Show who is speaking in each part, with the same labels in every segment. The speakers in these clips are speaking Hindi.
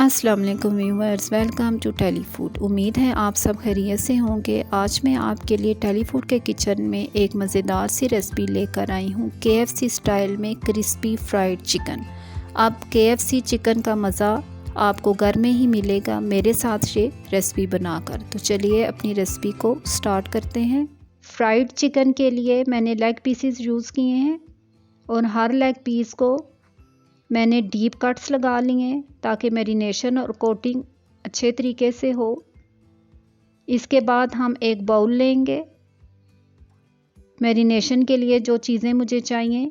Speaker 1: अस्सलाम वालेकुम व्यूअर्स, वेलकम टू टेलीफूड। उम्मीद है आप सब खैरियत से होंगे। आज मैं आपके लिए टेलीफूड के किचन में एक मज़ेदार सी रेसिपी लेकर आई हूँ, KFC स्टाइल में क्रिस्पी फ्राइड चिकन। अब KFC चिकन का मज़ा आपको घर में ही मिलेगा मेरे साथ ये रेसिपी बनाकर। तो चलिए अपनी रेसिपी को स्टार्ट करते हैं। फ्राइड चिकन के लिए मैंने लेग पीसेस यूज़ किए हैं और हर लेग पीस को मैंने डीप कट्स लगा लिए हैं ताकि मैरिनेशन और कोटिंग अच्छे तरीके से हो। इसके बाद हम एक बाउल लेंगे। मैरिनेशन के लिए जो चीज़ें मुझे चाहिए,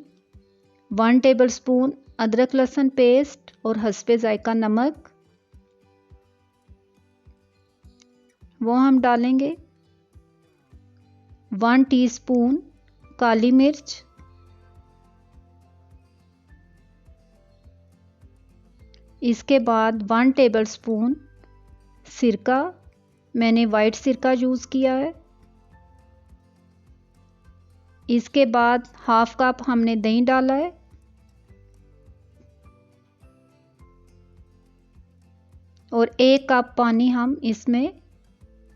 Speaker 1: 1 टेबलस्पून अदरक लहसुन पेस्ट और हस्बे जायका नमक, वो हम डालेंगे। 1 टीस्पून काली मिर्च, इसके बाद 1 टेबलस्पून सिरका, मैंने वाइट सिरका यूज़ किया है। इसके बाद हाफ कप हमने दही डाला है और 1 कप पानी हम इसमें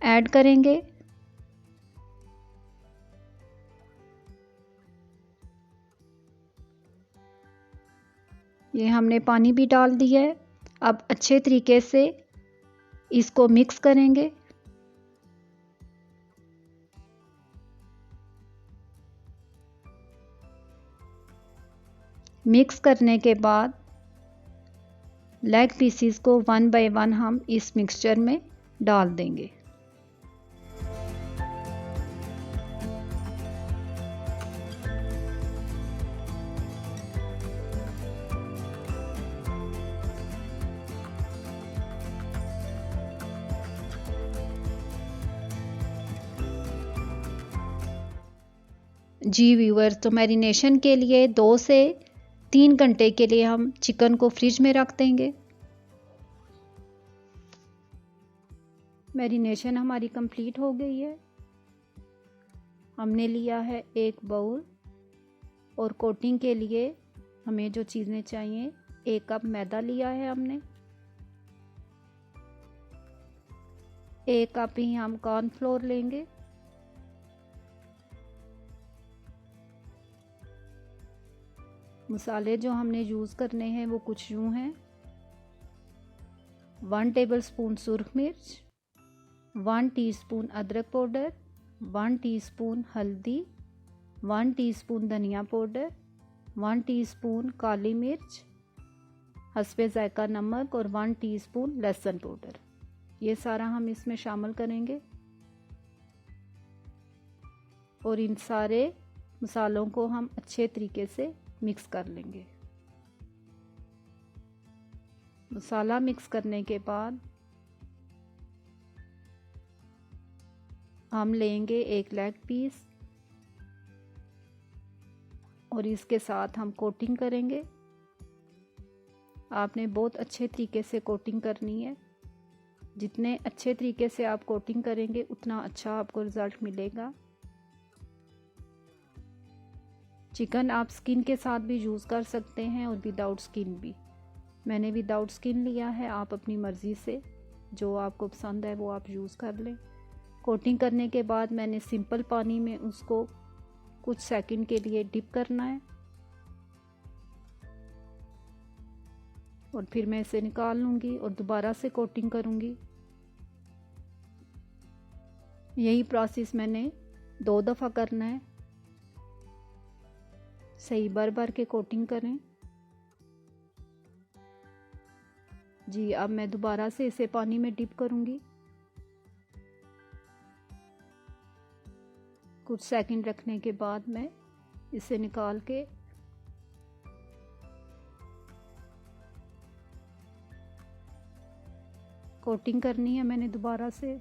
Speaker 1: ऐड करेंगे। ये हमने पानी भी डाल दिया है। अब अच्छे तरीके से इसको मिक्स करेंगे। मिक्स करने के बाद लेग पीसीस को 1 बाय 1 हम इस मिक्सचर में डाल देंगे। जी व्यूअर्स, तो मैरिनेशन के लिए 2 से 3 घंटे के लिए हम चिकन को फ्रिज में रख देंगे। मैरिनेशन हमारी कंप्लीट हो गई है। हमने लिया है एक बाउल और कोटिंग के लिए हमें जो चीज़ें चाहिए, 1 कप मैदा लिया है हमने, 1 कप ही हम कॉर्नफ्लोर लेंगे, मसाले जो हमने यूज़ करने हैं वो कुछ यूँ हैं। 1 टेबलस्पून सुरख मिर्च, 1 टीस्पून अदरक पाउडर, 1 टीस्पून हल्दी, 1 टीस्पून धनिया पाउडर, 1 टीस्पून काली मिर्च, हस्बे जायका नमक और 1 टीस्पून लहसुन पाउडर। ये सारा हम इसमें शामिल करेंगे और इन सारे मसालों को हम अच्छे तरीके से मिक्स कर लेंगे। मसाला मिक्स करने के बाद हम लेंगे एक लेग पीस और इसके साथ हम कोटिंग करेंगे। आपने बहुत अच्छे तरीके से कोटिंग करनी है। जितने अच्छे तरीके से आप कोटिंग करेंगे उतना अच्छा आपको रिज़ल्ट मिलेगा। चिकन आप स्किन के साथ भी यूज़ कर सकते हैं और विदाउट स्किन भी। मैंने विदाउट स्किन लिया है, आप अपनी मर्ज़ी से जो आपको पसंद है वो आप यूज़ कर लें। कोटिंग करने के बाद मैंने सिंपल पानी में उसको कुछ सेकंड के लिए डिप करना है और फिर मैं इसे निकाल लूँगी और दोबारा से कोटिंग करूँगी। यही प्रोसेस मैंने 2 दफ़ा करना है। सही भर भर के कोटिंग करें। जी, अब मैं दोबारा से इसे पानी में डिप करूँगी। कुछ सेकंड रखने के बाद मैं इसे निकाल के कोटिंग करनी है मैंने दोबारा से।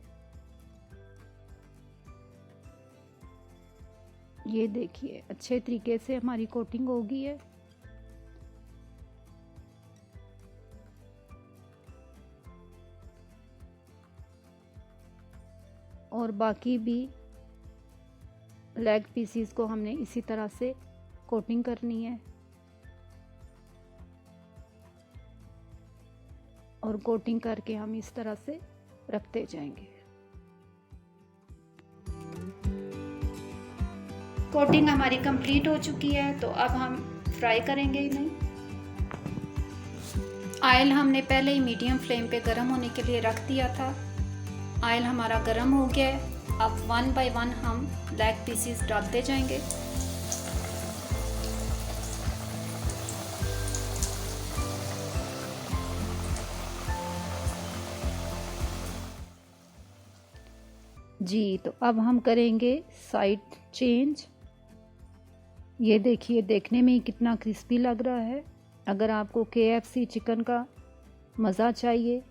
Speaker 1: ये देखिए अच्छे तरीके से हमारी कोटिंग हो गई है। और बाकी भी लेग पीसीस को हमने इसी तरह से कोटिंग करनी है। और कोटिंग करके हम इस तरह से रखते जाएंगे। कोटिंग हमारी कंप्लीट हो चुकी है, तो अब हम फ्राई करेंगे इन्हें। ऑयल हमने पहले ही मीडियम फ्लेम पे गर्म होने के लिए रख दिया था। ऑयल हमारा गर्म हो गया है। अब 1 बाय 1 हम लेग पीसेस डालते जाएंगे। जी, तो अब हम करेंगे साइड चेंज। ये देखिए, देखने में ही कितना क्रिस्पी लग रहा है। अगर आपको KFC चिकन का मज़ा चाहिए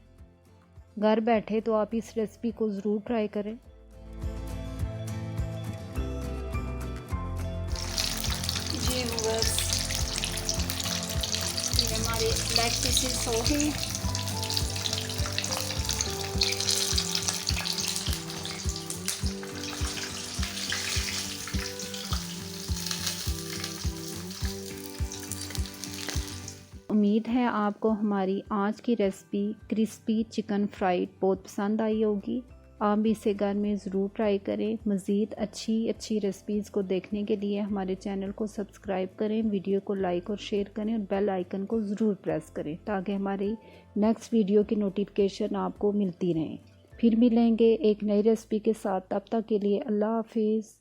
Speaker 1: घर बैठे, तो आप इस रेसिपी को ज़रूर ट्राई करें। जी व्यूअर्स, ये हमारे लेग पीसेस हो गए। उम्मीद है आपको हमारी आज की रेसिपी क्रिस्पी चिकन फ्राइड बहुत पसंद आई होगी। आप भी इसे घर में ज़रूर ट्राई करें। मज़ीद अच्छी रेसिपीज़ को देखने के लिए हमारे चैनल को सब्सक्राइब करें, वीडियो को लाइक और शेयर करें और बेल आइकन को ज़रूर प्रेस करें ताकि हमारी नेक्स्ट वीडियो की नोटिफिकेशन आपको मिलती रहे। फिर मिलेंगे एक नई रेसिपी के साथ, तब तक के लिए अल्लाह हाफिज़।